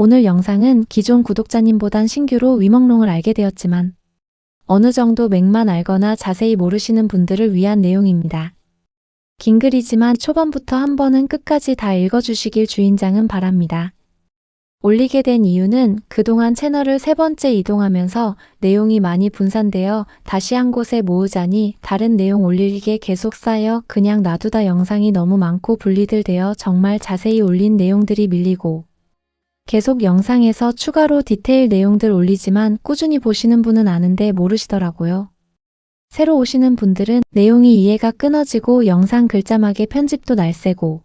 오늘 영상은 기존 구독자님보단 신규로 위먹롱을 알게 되었지만 어느 정도 맥만 알거나 자세히 모르시는 분들을 위한 내용입니다. 긴 글이지만 초반부터 한 번은 끝까지 다 읽어주시길 주인장은 바랍니다. 올리게 된 이유는 그동안 채널을 3번째 이동하면서 내용이 많이 분산되어 다시 한 곳에 모으자니 다른 내용 올리기에 계속 쌓여 그냥 놔두다 영상이 너무 많고 분리들 되어 정말 자세히 올린 내용들이 밀리고 계속 영상에서 추가로 디테일 내용들 올리지만 꾸준히 보시는 분은 아는데 모르시더라고요. 새로 오시는 분들은 내용이 이해가 끊어지고 영상 글자막의 편집도 날세고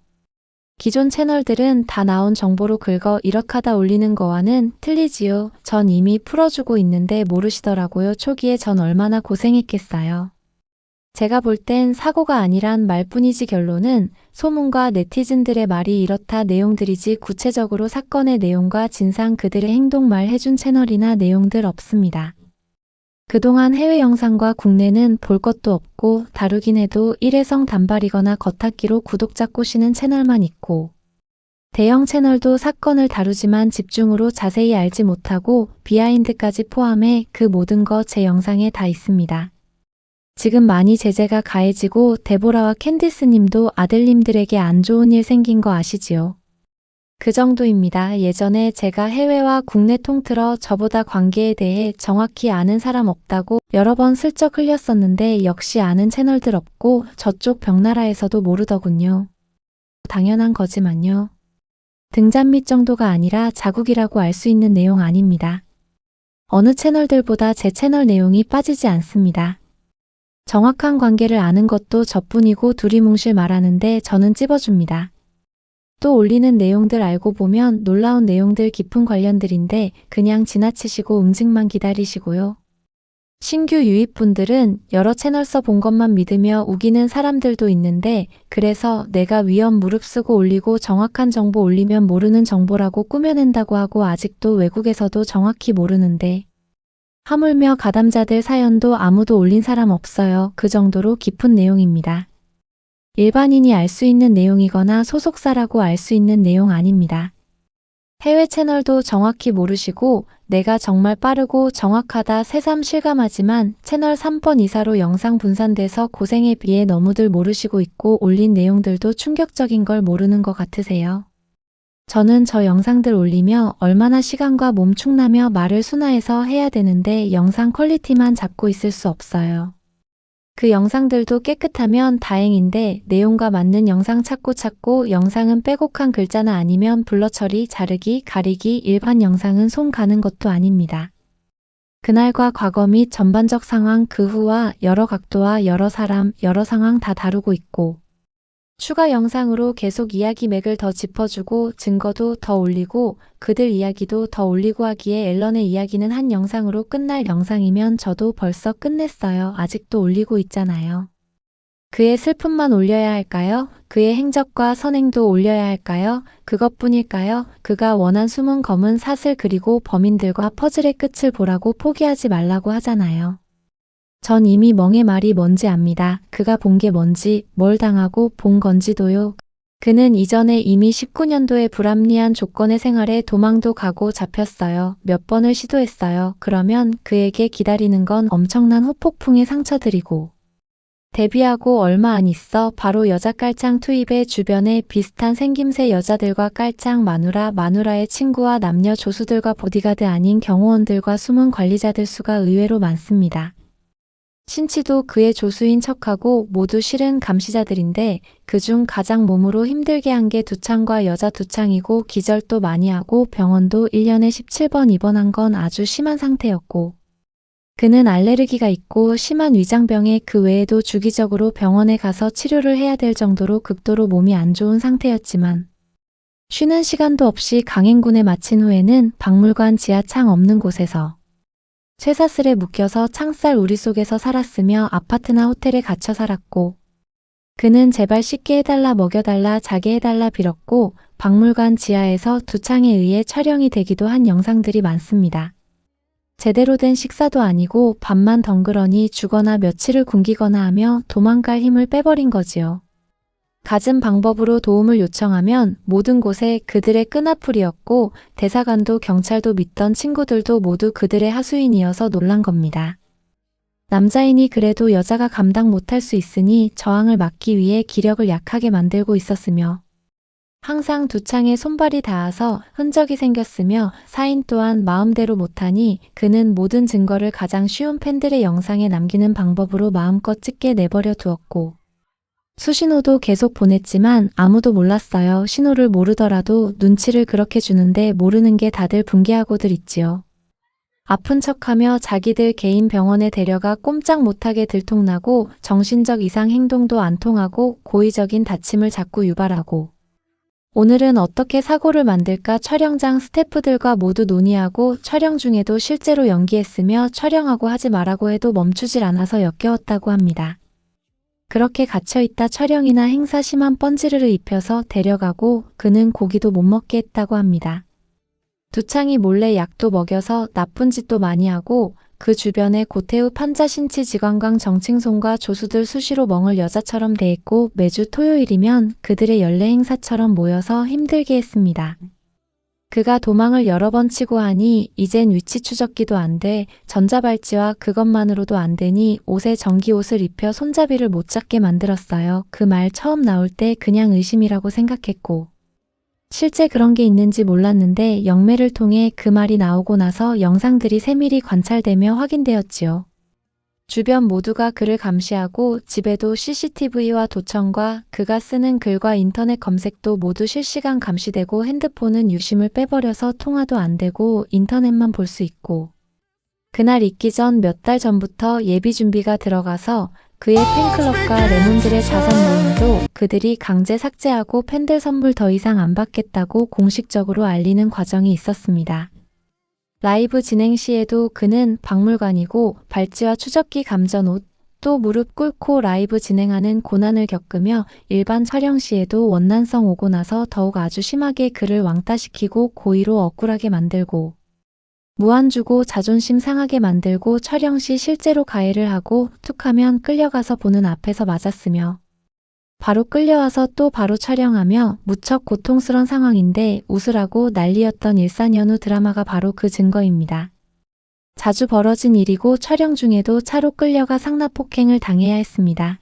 기존 채널들은 다 나온 정보로 긁어 이렇게하다 올리는 거와는 틀리지요. 전 이미 풀어주고 있는데 모르시더라고요. 초기에 전 얼마나 고생했겠어요. 제가 볼 땐 사고가 아니란 말뿐이지 결론은 소문과 네티즌들의 말이 이렇다 내용들이지 구체적으로 사건의 내용과 진상 그들의 행동 말 해준 채널이나 내용들 없습니다. 그동안 해외 영상과 국내는 볼 것도 없고 다루긴 해도 일회성 단발이거나 겉핥기로 구독자 꼬시는 채널만 있고 대형 채널도 사건을 다루지만 집중으로 자세히 알지 못하고 비하인드까지 포함해 그 모든 거 제 영상에 다 있습니다. 지금 많이 제재가 가해지고 데보라와 캔디스 님도 아들님들에게 안 좋은 일 생긴 거 아시지요? 그 정도입니다. 예전에 제가 해외와 국내 통틀어 저보다 관계에 대해 정확히 아는 사람 없다고 여러 번 슬쩍 흘렸었는데 역시 아는 채널들 없고 저쪽 벽나라에서도 모르더군요. 당연한 거지만요. 등잔 밑 정도가 아니라 자국이라고 알 수 있는 내용 아닙니다. 어느 채널들보다 제 채널 내용이 빠지지 않습니다. 정확한 관계를 아는 것도 저뿐이고 두리뭉실 말하는데 저는 찝어줍니다. 또 올리는 내용들 알고 보면 놀라운 내용들 깊은 관련들인데 그냥 지나치시고 응징만 기다리시고요. 신규 유입분들은 여러 채널 본 것만 믿으며 우기는 사람들도 있는데 그래서 내가 위험 무릅쓰고 올리고 정확한 정보 올리면 모르는 정보라고 꾸며낸다고 하고 아직도 외국에서도 정확히 모르는데 하물며 가담자들 사연도 아무도 올린 사람 없어요. 그 정도로 깊은 내용입니다. 일반인이 알 수 있는 내용이거나 소속사라고 알 수 있는 내용 아닙니다. 해외 채널도 정확히 모르시고 내가 정말 빠르고 정확하다 새삼 실감하지만 채널 3번 이사로 영상 분산돼서 고생에 비해 너무들 모르시고 있고 올린 내용들도 충격적인 걸 모르는 것 같으세요. 저는 저 영상들 올리며 얼마나 시간과 몸 축나며 말을 순화해서 해야 되는데 영상 퀄리티만 잡고 있을 수 없어요. 그 영상들도 깨끗하면 다행인데 내용과 맞는 영상 찾고 영상은 빼곡한 글자나 아니면 블러 처리, 자르기, 가리기 일반 영상은 손 가는 것도 아닙니다. 그날과 과거 및 전반적 상황 그 후와 여러 각도와 여러 사람, 여러 상황 다 다루고 있고 추가 영상으로 계속 이야기 맥을 더 짚어주고 증거도 더 올리고 그들 이야기도 더 올리고 하기에 앨런의 이야기는 한 영상으로 끝날 영상이면 저도 벌써 끝냈어요. 아직도 올리고 있잖아요. 그의 슬픔만 올려야 할까요? 그의 행적과 선행도 올려야 할까요? 그것뿐일까요? 그가 원한 숨은 검은 사슬 그리고 범인들과 퍼즐의 끝을 보라고 포기하지 말라고 하잖아요. 전 이미 멍의 말이 뭔지 압니다. 그가 본 게 뭔지, 뭘 당하고 본 건지도요. 그는 이전에 이미 19년도에 불합리한 조건의 생활에 도망도 가고 잡혔어요. 몇 번을 시도했어요. 그러면 그에게 기다리는 건 엄청난 후폭풍의 상처들이고 데뷔하고 얼마 안 있어 바로 여자 깔짱 투입에 주변에 비슷한 생김새 여자들과 깔짱 마누라의 친구와 남녀 조수들과 보디가드 아닌 경호원들과 숨은 관리자들 수가 의외로 많습니다. 신치도 그의 조수인 척하고 모두 실은 감시자들인데 그중 가장 몸으로 힘들게 한 게 두창과 여자 두창이고 기절도 많이 하고 병원도 1년에 17번 입원한 건 아주 심한 상태였고 그는 알레르기가 있고 심한 위장병에 그 외에도 주기적으로 병원에 가서 치료를 해야 될 정도로 극도로 몸이 안 좋은 상태였지만 쉬는 시간도 없이 강행군에 마친 후에는 박물관 지하 창 없는 곳에서 쇠사슬에 묶여서 창살 우리 속에서 살았으며 아파트나 호텔에 갇혀 살았고 그는 제발 씻게 해달라 먹여달라 자게 해달라 빌었고 박물관 지하에서 두창에 의해 촬영이 되기도 한 영상들이 많습니다. 제대로 된 식사도 아니고 밥만 덩그러니 주거나 며칠을 굶기거나 하며 도망갈 힘을 빼버린 거지요. 갖은 방법으로 도움을 요청하면 모든 곳에 그들의 끈앞풀이었고 대사관도 경찰도 믿던 친구들도 모두 그들의 하수인이어서 놀란 겁니다. 남자이니 그래도 여자가 감당 못할 수 있으니 저항을 막기 위해 기력을 약하게 만들고 있었으며 항상 두 창에 손발이 닿아서 흔적이 생겼으며 사인 또한 마음대로 못하니 그는 모든 증거를 가장 쉬운 팬들의 영상에 남기는 방법으로 마음껏 찍게 내버려 두었고 수신호도 계속 보냈지만 아무도 몰랐어요. 신호를 모르더라도 눈치를 그렇게 주는데 모르는 게 다들 분개하고들 있지요. 아픈 척하며 자기들 개인 병원에 데려가 꼼짝 못하게 들통나고 정신적 이상 행동도 안 통하고 고의적인 다침을 자꾸 유발하고 오늘은 어떻게 사고를 만들까 촬영장 스태프들과 모두 논의하고 촬영 중에도 실제로 연기했으며 촬영하고 하지 말라고 해도 멈추질 않아서 역겨웠다고 합니다. 그렇게 갇혀있다 촬영이나 행사 심한 뻔지르르 입혀서 데려가고 그는 고기도 못 먹게 했다고 합니다. 두창이 몰래 약도 먹여서 나쁜 짓도 많이 하고 그 주변에 고태우 판자신치 지관광 정칭송과 조수들 수시로 멍을 여자처럼 대했고 매주 토요일이면 그들의 연례 행사처럼 모여서 힘들게 했습니다. 그가 도망을 여러 번 치고 하니 이젠 위치 추적기도 안 돼 전자발찌와 그것만으로도 안 되니 옷에 전기옷을 입혀 손잡이를 못 잡게 만들었어요. 그 말 처음 나올 때 그냥 의심이라고 생각했고 실제 그런 게 있는지 몰랐는데 영매를 통해 그 말이 나오고 나서 영상들이 세밀히 관찰되며 확인되었지요. 주변 모두가 그를 감시하고 집에도 CCTV와 도청과 그가 쓰는 글과 인터넷 검색도 모두 실시간 감시되고 핸드폰은 유심을 빼버려서 통화도 안 되고 인터넷만 볼 수 있고 그날 있기 전 몇 달 전부터 예비 준비가 들어가서 그의 팬클럽과 레몬들의 자선 모임도 그들이 강제 삭제하고 팬들 선물 더 이상 안 받겠다고 공식적으로 알리는 과정이 있었습니다. 라이브 진행 시에도 그는 박물관이고 발찌와 추적기 감전옷, 또 무릎 꿇고 라이브 진행하는 고난을 겪으며 일반 촬영 시에도 원난성 오고 나서 더욱 아주 심하게 그를 왕따시키고 고의로 억울하게 만들고 무안 주고 자존심 상하게 만들고 촬영 시 실제로 가해를 하고 툭하면 끌려가서 보는 앞에서 맞았으며 바로 끌려와서 또 바로 촬영하며 무척 고통스러운 상황인데 웃으라고 난리였던 일산연후 드라마가 바로 그 증거입니다. 자주 벌어진 일이고 촬영 중에도 차로 끌려가 상납폭행을 당해야 했습니다.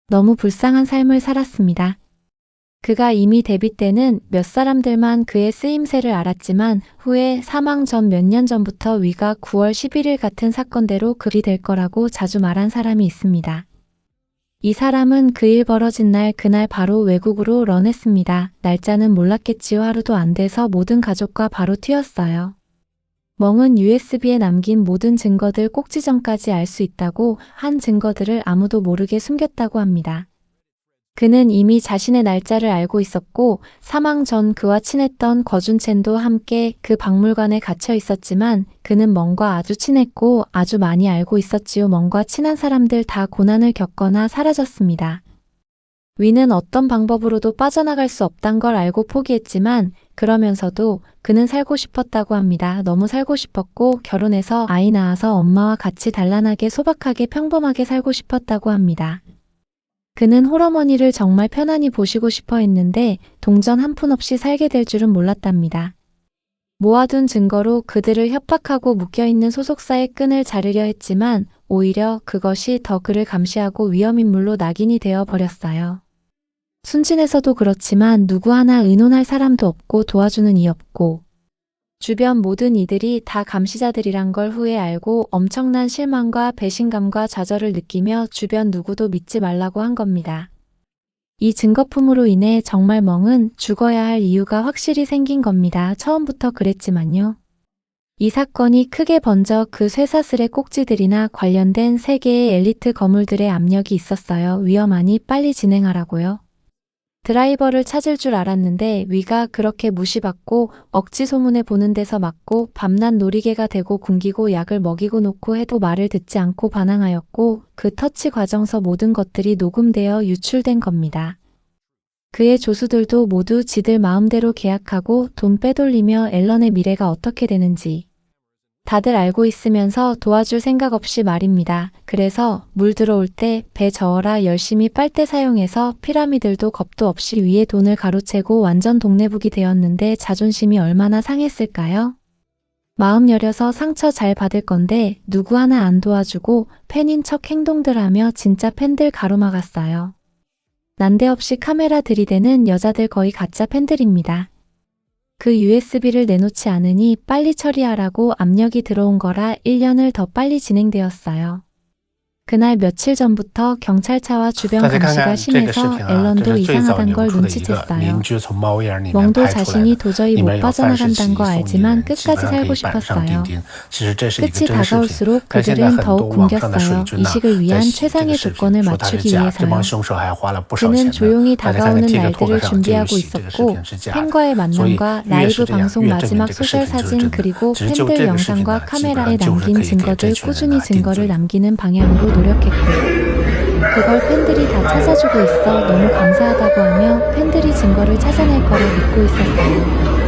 너무 불쌍한 삶을 살았습니다. 그가 이미 데뷔 때는 몇 사람들만 그의 쓰임새를 알았지만 후에 사망 전 몇 년 전부터 위가 9월 11일 같은 사건대로 그리 될 거라고 자주 말한 사람이 있습니다. 이 사람은 그 일 벌어진 날 그날 바로 외국으로 런했습니다. 날짜는 몰랐겠지요. 하루도 안 돼서 모든 가족과 바로 튀었어요. 멍은 USB에 남긴 모든 증거들 꼭지점까지 알 수 있다고 한 증거들을 아무도 모르게 숨겼다고 합니다. 그는 이미 자신의 날짜를 알고 있었고 사망 전 그와 친했던 거준첸도 함께 그 박물관에 갇혀 있었지만 그는 멍과 아주 친했고 아주 많이 알고 있었지요. 멍과 친한 사람들 다 고난을 겪거나 사라졌습니다. 위는 어떤 방법으로도 빠져나갈 수 없단 걸 알고 포기했지만 그러면서도 그는 살고 싶었다고 합니다. 너무 살고 싶었고 결혼해서 아이 낳아서 엄마와 같이 단란하게 소박하게 평범하게 살고 싶었다고 합니다. 그는 홀어머니를 정말 편안히 보시고 싶어 했는데 동전 한 푼 없이 살게 될 줄은 몰랐답니다. 모아둔 증거로 그들을 협박하고 묶여있는 소속사의 끈을 자르려 했지만 오히려 그것이 더 그를 감시하고 위험인물로 낙인이 되어 버렸어요. 순진해서도 그렇지만 누구 하나 의논할 사람도 없고 도와주는 이 없고 주변 모든 이들이 다 감시자들이란 걸 후에 알고 엄청난 실망과 배신감과 좌절을 느끼며 주변 누구도 믿지 말라고 한 겁니다. 이 증거품으로 인해 정말 멍은 죽어야 할 이유가 확실히 생긴 겁니다. 처음부터 그랬지만요. 이 사건이 크게 번져 그 쇠사슬의 꼭지들이나 관련된 세계의 엘리트 거물들의 압력이 있었어요. 위험하니 빨리 진행하라고요. 드라이버를 찾을 줄 알았는데 위가 그렇게 무시받고 억지 소문에 보는 데서 맞고 밤낮 놀이개가 되고 굶기고 약을 먹이고 놓고 해도 말을 듣지 않고 반항하였고 그 터치 과정서 모든 것들이 녹음되어 유출된 겁니다. 그의 조수들도 모두 지들 마음대로 계약하고 돈 빼돌리며 앨런의 미래가 어떻게 되는지 다들 알고 있으면서 도와줄 생각 없이 말입니다. 그래서 물 들어올 때 배 저어라 열심히 빨대 사용해서 피라미들도 겁도 없이 위에 돈을 가로채고 완전 동네북이 되었는데 자존심이 얼마나 상했을까요? 마음 여려서 상처 잘 받을 건데 누구 하나 안 도와주고 팬인 척 행동들 하며 진짜 팬들 가로막았어요. 난데없이 카메라 들이대는 여자들 거의 가짜 팬들입니다. 그 USB를 내놓지 않으니 빨리 처리하라고 압력이 들어온 거라 1년을 더 빨리 진행되었어요. 그날 며칠 전부터 경찰차와 주변 大家看 감시가 看这个视 심해서 频啊，这 앨런도 是最早 이상하단 扭 걸 出的一个 눈치챘어요. 邻居从猫眼里面 멍도 拍出来 자신이 的， 도저히 里 못 面有30起 빠져나간단 거 送医 알지만 人，基本 끝까지 上可 살고 以板上钉 싶었어요. 钉。其实这是一个 끝이 真视频， 다가올수록 但现在 그들은 很多 더욱 网上的水 굶겼어요. 军呐， 이식을 在 위한 洗这个 최상의 视频， 조건을 说它是 맞추기 假，这帮 위해서요. 凶手还花了不少 그는 钱呢。 조용히 大家看看 다가오는 这个托 날들을 上就有 준비하고 写这个视 있었고 频是假的， 팬과의 所以 만남과 越 라이브 是这样， 방송 越证明 마지막 这个视 소셜 频就是 사진 真的。 그리고 只是就 팬들 这个视频 영상과 呢，基本 카메라에 上就是 남긴 可以给这 증거들 群人 꾸준히 呢定 증거를 罪。 남기는 방향으로 노력했고 그걸 팬들이 다 찾아주고 있어 너무 감사하다고 하며 팬들이 증거를 찾아낼 거라 믿고 있었어요.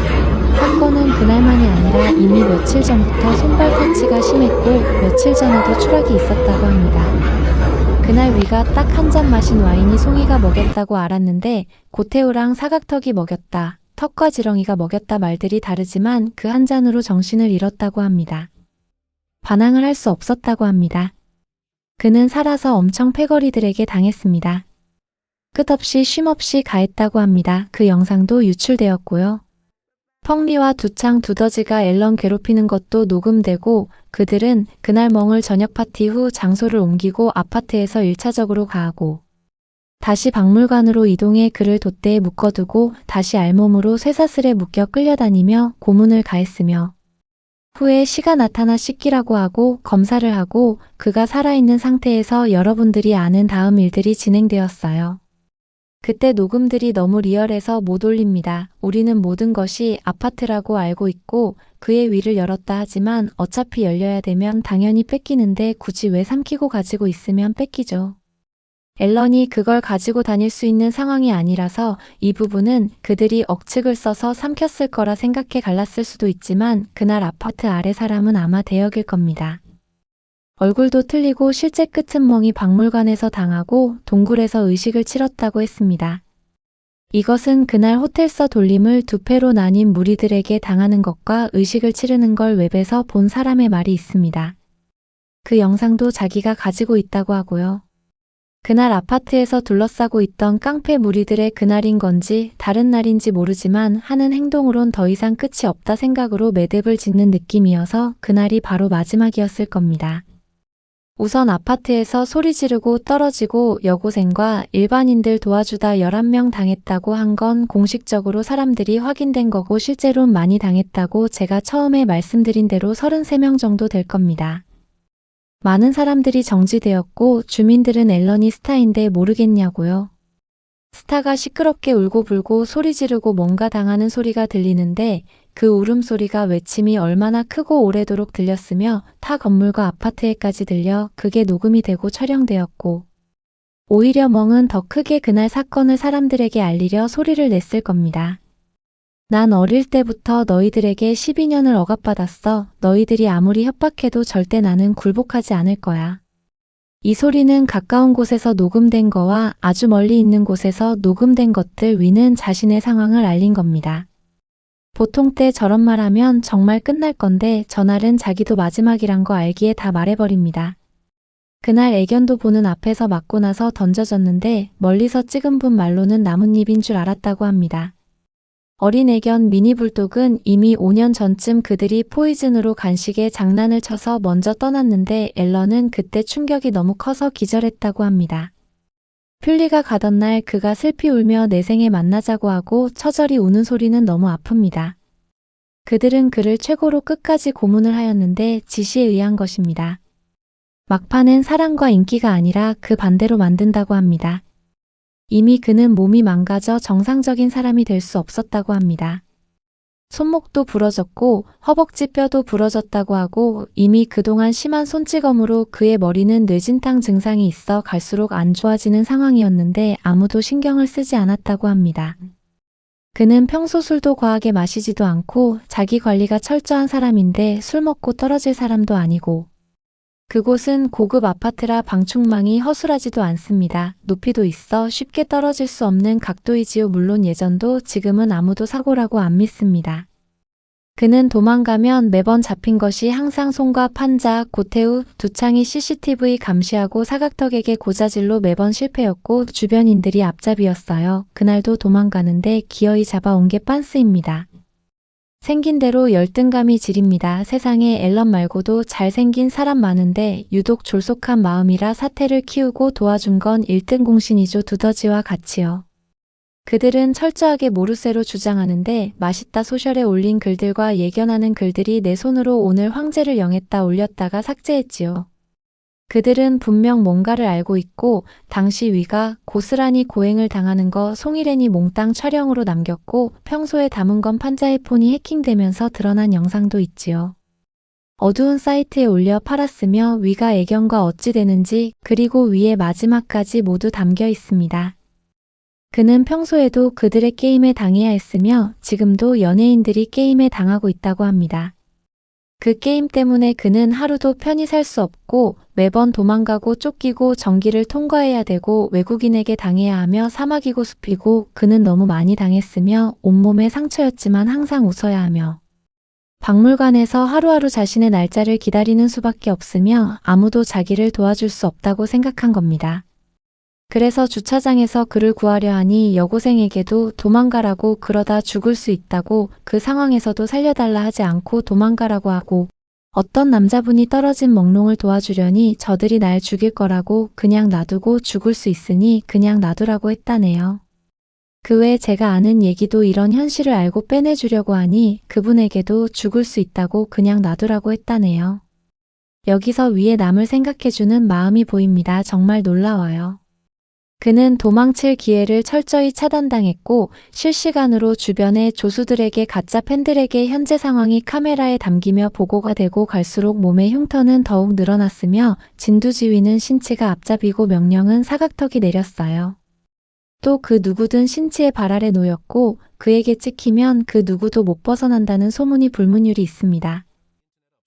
사건은 그날만이 아니라 이미 며칠 전부터 손발 터치가 심했고 며칠 전에도 추락이 있었다고 합니다. 그날 위가 딱 한 잔 마신 와인이 송이가 먹였다고 알았는데 고태우랑 사각턱이 먹였다, 턱과 지렁이가 먹였다 말들이 다르지만 그 한 잔으로 정신을 잃었다고 합니다. 반항을 할 수 없었다고 합니다. 그는 살아서 엄청 패거리들에게 당했습니다. 끝없이 쉼없이 가했다고 합니다. 그 영상도 유출되었고요. 펑리와 두창 두더지가 앨런 괴롭히는 것도 녹음되고 그들은 그날 멍을 저녁 파티 후 장소를 옮기고 아파트에서 1차적으로 가하고 다시 박물관으로 이동해 그를 돛대에 묶어두고 다시 알몸으로 쇠사슬에 묶여 끌려다니며 고문을 가했으며 후에 시가 나타나 씻기라고 하고 검사를 하고 그가 살아있는 상태에서 여러분들이 아는 다음 일들이 진행되었어요. 그때 녹음들이 너무 리얼해서 못 올립니다. 우리는 모든 것이 아파트라고 알고 있고 그의 위를 열었다 하지만 어차피 열려야 되면 당연히 뺏기는데 굳이 왜 삼키고 가지고 있으면 뺏기죠. 앨런이 그걸 가지고 다닐 수 있는 상황이 아니라서 이 부분은 그들이 억측을 써서 삼켰을 거라 생각해 갈랐을 수도 있지만 그날 아파트 아래 사람은 아마 대역일 겁니다. 얼굴도 틀리고 실제 끝은 멍이 박물관에서 당하고 동굴에서 의식을 치렀다고 했습니다. 이것은 그날 호텔서 돌림을 두 패로 나뉜 무리들에게 당하는 것과 의식을 치르는 걸 웹에서 본 사람의 말이 있습니다. 그 영상도 자기가 가지고 있다고 하고요. 그날 아파트에서 둘러싸고 있던 깡패 무리들의 그날인 건지 다른 날인지 모르지만 하는 행동으론 더 이상 끝이 없다 생각으로 매듭을 짓는 느낌이어서 그날이 바로 마지막이었을 겁니다. 우선 아파트에서 소리 지르고 떨어지고 여고생과 일반인들 도와주다 11명 당했다고 한 건 공식적으로 사람들이 확인된 거고 실제론 많이 당했다고 제가 처음에 말씀드린 대로 33명 정도 될 겁니다. 많은 사람들이 정지되었고 주민들은 앨런이 스타인데 모르겠냐고요. 스타가 시끄럽게 울고불고 소리 지르고 뭔가 당하는 소리가 들리는데 그 울음소리가 외침이 얼마나 크고 오래도록 들렸으며 타 건물과 아파트에까지 들려 그게 녹음이 되고 촬영되었고 오히려 멍은 더 크게 그날 사건을 사람들에게 알리려 소리를 냈을 겁니다. 난 어릴 때부터 너희들에게 12년을 억압받았어. 너희들이 아무리 협박해도 절대 나는 굴복하지 않을 거야. 이 소리는 가까운 곳에서 녹음된 거와 아주 멀리 있는 곳에서 녹음된 것들 위는 자신의 상황을 알린 겁니다. 보통 때 저런 말하면 정말 끝날 건데 전날은 자기도 마지막이란 거 알기에 다 말해버립니다. 그날 애견도 보는 앞에서 맞고 나서 던져졌는데 멀리서 찍은 분 말로는 나뭇잎인 줄 알았다고 합니다. 어린 애견 미니불독은 이미 5년 전쯤 그들이 포이즌으로 간식에 장난을 쳐서 먼저 떠났는데 앨런은 그때 충격이 너무 커서 기절했다고 합니다. 퓰리가 가던 날 그가 슬피 울며 내 생에 만나자고 하고 처절히 우는 소리는 너무 아픕니다. 그들은 그를 최고로 끝까지 고문을 하였는데 지시에 의한 것입니다. 막판엔 사랑과 인기가 아니라 그 반대로 만든다고 합니다. 이미 그는 몸이 망가져 정상적인 사람이 될 수 없었다고 합니다. 손목도 부러졌고 허벅지 뼈도 부러졌다고 하고 이미 그동안 심한 손찌검으로 그의 머리는 뇌진탕 증상이 있어 갈수록 안 좋아지는 상황이었는데 아무도 신경을 쓰지 않았다고 합니다. 그는 평소 술도 과하게 마시지도 않고 자기 관리가 철저한 사람인데 술 먹고 떨어질 사람도 아니고 그곳은 고급 아파트라 방충망이 허술하지도 않습니다. 높이도 있어 쉽게 떨어질 수 없는 각도이지요. 물론 예전도 지금은 아무도 사고라고 안 믿습니다. 그는 도망가면 매번 잡힌 것이 항상 손과 판자, 고태우, 두창이 CCTV 감시하고 사각턱에게 고자질로 매번 실패였고 주변인들이 앞잡이였어요. 그날도 도망가는데 기어이 잡아온 게 빤스입니다. 생긴 대로 열등감이 지립니다. 세상에 앨런 말고도 잘생긴 사람 많은데 유독 졸속한 마음이라 사태를 키우고 도와준 건 1등 공신이죠. 두더지와 같이요. 그들은 철저하게 모르쇠로 주장하는데 맛있다 소셜에 올린 글들과 예견하는 글들이 내 손으로 오늘 황제를 영했다 올렸다가 삭제했지요. 그들은 분명 뭔가를 알고 있고 당시 위가 고스란히 고행을 당하는 거 송일앤이 몽땅 촬영으로 남겼고 평소에 담은 건 판자의 폰이 해킹되면서 드러난 영상도 있지요. 어두운 사이트에 올려 팔았으며 위가 애견과 어찌 되는지 그리고 위의 마지막까지 모두 담겨 있습니다. 그는 평소에도 그들의 게임에 당해야 했으며 지금도 연예인들이 게임에 당하고 있다고 합니다. 그 게임 때문에 그는 하루도 편히 살 수 없고 매번 도망가고 쫓기고 전기를 통과해야 되고 외국인에게 당해야 하며 사막이고 숲이고 그는 너무 많이 당했으며 온몸에 상처였지만 항상 웃어야 하며 박물관에서 하루하루 자신의 날짜를 기다리는 수밖에 없으며 아무도 자기를 도와줄 수 없다고 생각한 겁니다. 그래서 주차장에서 그를 구하려 하니 여고생에게도 도망가라고 그러다 죽을 수 있다고 그 상황에서도 살려달라 하지 않고 도망가라고 하고 어떤 남자분이 떨어진 멍롱을 도와주려니 저들이 날 죽일 거라고 그냥 놔두고 죽을 수 있으니 그냥 놔두라고 했다네요. 그 외에 제가 아는 얘기도 이런 현실을 알고 빼내주려고 하니 그분에게도 죽을 수 있다고 그냥 놔두라고 했다네요. 여기서 위에 남을 생각해주는 마음이 보입니다. 정말 놀라워요. 그는 도망칠 기회를 철저히 차단당했고 실시간으로 주변의 조수들에게 가짜 팬들에게 현재 상황이 카메라에 담기며 보고가 되고 갈수록 몸의 흉터는 더욱 늘어났으며 진두지휘는 신치가 앞잡이고 명령은 사각턱이 내렸어요. 또 그 누구든 신치의 발 아래 놓였고 그에게 찍히면 그 누구도 못 벗어난다는 소문이 불문율이 있습니다.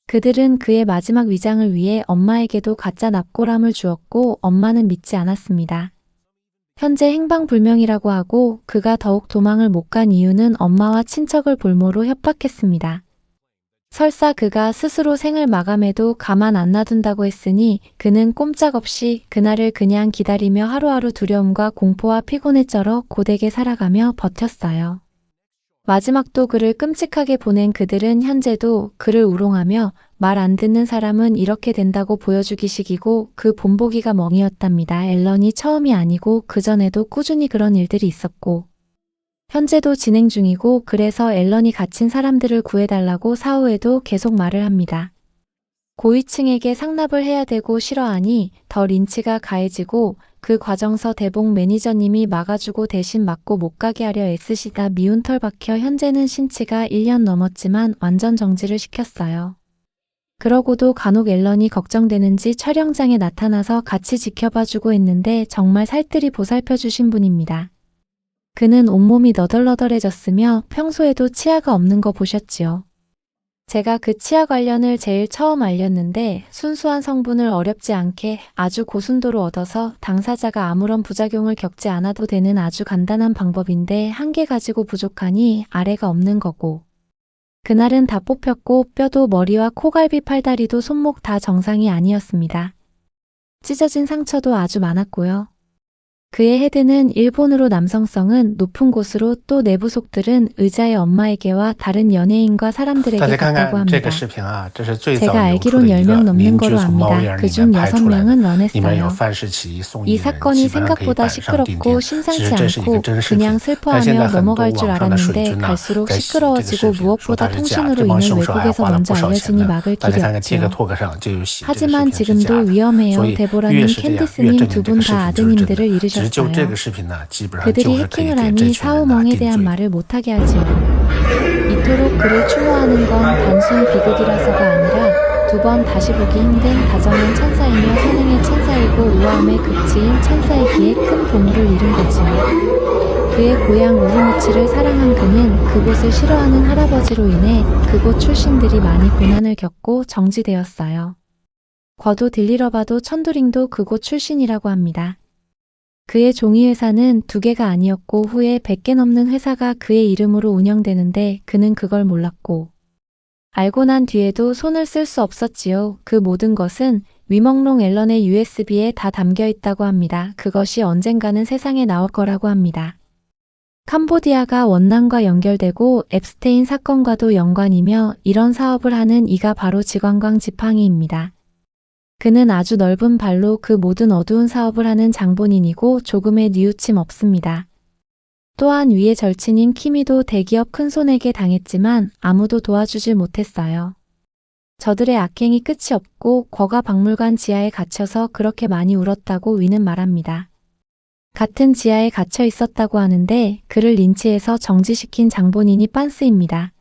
그들은 그의 마지막 위장을 위해 엄마에게도 가짜 납골함을 주었고 엄마는 믿지 않았습니다. 현재 행방불명이라고 하고 그가 더욱 도망을 못 간 이유는 엄마와 친척을 볼모로 협박했습니다. 설사 그가 스스로 생을 마감해도 가만 안 놔둔다고 했으니 그는 꼼짝없이 그날을 그냥 기다리며 하루하루 두려움과 공포와 피곤에 쩔어 고되게 살아가며 버텼어요. 마지막도 그를 끔찍하게 보낸 그들은 현재도 그를 우롱하며 말 안 듣는 사람은 이렇게 된다고 보여주기식이고 그 본보기가 멍이었답니다. 앨런이 처음이 아니고 그전에도 꾸준히 그런 일들이 있었고 현재도 진행 중이고 그래서 앨런이 갇힌 사람들을 구해달라고 사후에도 계속 말을 합니다. 고위층에게 상납을 해야 되고 싫어하니 더 린치가 가해지고 그 과정서 대봉 매니저님이 막아주고 대신 막고 못 가게 하려 애쓰시다 미운 털 박혀 현재는 신치가 1년 넘었지만 완전 정지를 시켰어요. 그러고도 간혹 앨런이 걱정되는지 촬영장에 나타나서 같이 지켜봐주고 했는데 정말 살뜰히 보살펴주신 분입니다. 그는 온몸이 너덜너덜해졌으며 평소에도 치아가 없는 거 보셨지요. 제가 그 치아 관련을 제일 처음 알렸는데 순수한 성분을 어렵지 않게 아주 고순도로 얻어서 당사자가 아무런 부작용을 겪지 않아도 되는 아주 간단한 방법인데 한 개 가지고 부족하니 아래가 없는 거고 그날은 다 뽑혔고 뼈도 머리와 코갈비 팔다리도 손목 다 정상이 아니었습니다. 찢어진 상처도 아주 많았고요. 그의 헤드는 일본으로 남성성은 높은 곳으로 또 내부속들은 의자의 엄마에게와 다른 연예인과 사람들에게 大家看 갔다고 看这 합니다. 个视频啊，这是最早 제가 流出 알기론 的一个 10명 넘는 民居 거로 从猫 압니다. 眼里 그중 面拍出来 6명은 的，里面有 런했어요. 范世琦、宋 이 轶人， 사건이 基本上可以 생각보다 摆上钉 시끄럽고 钉。 其 심상치 实这是一个 않고 真视频， 그냥 但现在 슬퍼하며 很多 넘어갈 줄 网上的水 알았는데 军呢 갈수록 在洗这个视 시끄러워지고 频，说 무엇보다 它是假， 통신으로 这帮 인해 凶手还 외국에서 花了 먼저 不少钱 알려주니 呢。 막을 大家看看 길이 TikTok 上就有洗这个视 하지만 频是假 지금도 的，所 위험해요. 以 데보라님, 越是这样，越 캔디스님 证明 두 这 분 个视 다 频就是真的。 아드님들을 只是就这 잃으셨어요. 个视频呢，基本上 그들이 就是可以 해킹을 给 하니 这群人 사후멍에 定 대한 罪。 말을 못하게 하지요. 이토록 그를 추모하는 건 단순 비극이라서가 아니라 두 번 다시 보기 힘든 다정한 천사이며 선행의 천사이고 우아함의 극치인 천사이기에 큰 보물을 잃은 거지요. 그의 고향 우리무치를 사랑한 그는 그곳을 싫어하는 할아버지로 인해 그곳 출신들이 많이 고난을 겪고 정지되었어요. 거도 딜리러바도 천두링도 그곳 출신이라고 합니다. 그의 종이회사는 2개가 아니었고 후에 100개 넘는 회사가 그의 이름으로 운영되는데 그는 그걸 몰랐고 알고 난 뒤에도 손을 쓸 수 없었지요. 그 모든 것은 위멍롱 앨런의 USB에 다 담겨 있다고 합니다. 그것이 언젠가는 세상에 나올 거라고 합니다. 캄보디아가 원난과 연결되고 앱스테인 사건과도 연관이며 이런 사업을 하는 이가 바로 지관광 지팡이입니다. 그는 아주 넓은 발로 그 모든 어두운 사업을 하는 장본인이고 조금의 뉘우침 없습니다. 또한 위의 절친인 키미도 대기업 큰손에게 당했지만 아무도 도와주질 못했어요. 저들의 악행이 끝이 없고 거가 박물관 지하에 갇혀서 그렇게 많이 울었다고 위는 말합니다. 같은 지하에 갇혀 있었다고 하는데 그를 린치해서 정지시킨 장본인이 빤스입니다.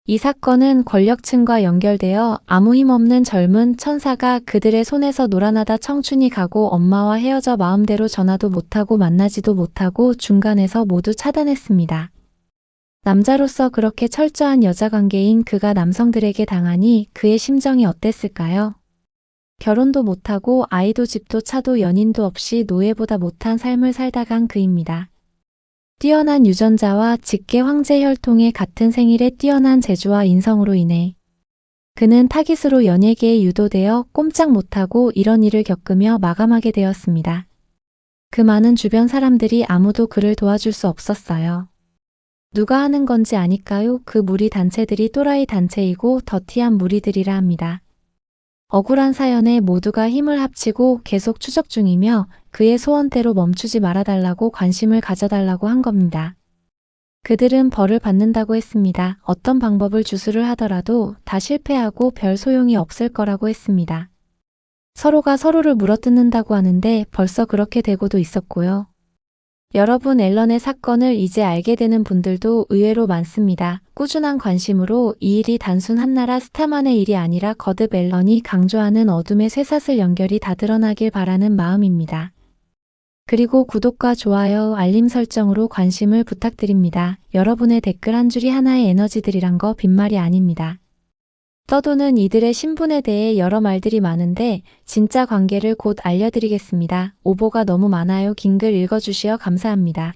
이 사건은 권력층과 연결되어 아무 힘없는 젊은 천사가 그들의 손에서 놀아나다 청춘이 가고 엄마와 헤어져 마음대로 전화도 못하고 만나지도 못하고 중간에서 모두 차단했습니다. 남자로서 그렇게 철저한 여자관계인 그가 남성들에게 당하니 그의 심정이 어땠을까요? 결혼도 못하고 아이도 집도 차도 연인도 없이 노예보다 못한 삶을 살다 간 그입니다. 뛰어난 유전자와 직계 황제 혈통의 같은 생일의 뛰어난 재주와 인성으로 인해 그는 타깃으로 연예계에 유도되어 꼼짝 못하고 이런 일을 겪으며 마감하게 되었습니다. 그 많은 주변 사람들이 아무도 그를 도와줄 수 없었어요. 누가 하는 건지 아니까요? 그 무리 단체들이 또라이 단체이고 더티한 무리들이라 합니다. 억울한 사연에 모두가 힘을 합치고 계속 추적 중이며 그의 소원대로 멈추지 말아달라고 관심을 가져달라고 한 겁니다. 그들은 벌을 받는다고 했습니다. 어떤 방법을 주술을 하더라도 다 실패하고 별 소용이 없을 거라고 했습니다. 서로가 서로를 물어뜯는다고 하는데 벌써 그렇게 되고도 있었고요. 여러분, 앨런의 사건을 이제 알게 되는 분들도 의외로 많습니다. 꾸준한 관심으로 이 일이 단순 한나라 스타만의 일이 아니라 거듭 앨런이 강조하는 어둠의 쇠사슬 연결이 다 드러나길 바라는 마음입니다. 그리고 구독과 좋아요, 알림 설정으로 관심을 부탁드립니다. 여러분의 댓글 한 줄이 하나의 에너지들이란 거 빈말이 아닙니다. 떠도는 이들의 신분에 대해 여러 말들이 많은데 진짜 관계를 곧 알려드리겠습니다. 오보가 너무 많아요. 긴 글 읽어주시어 감사합니다.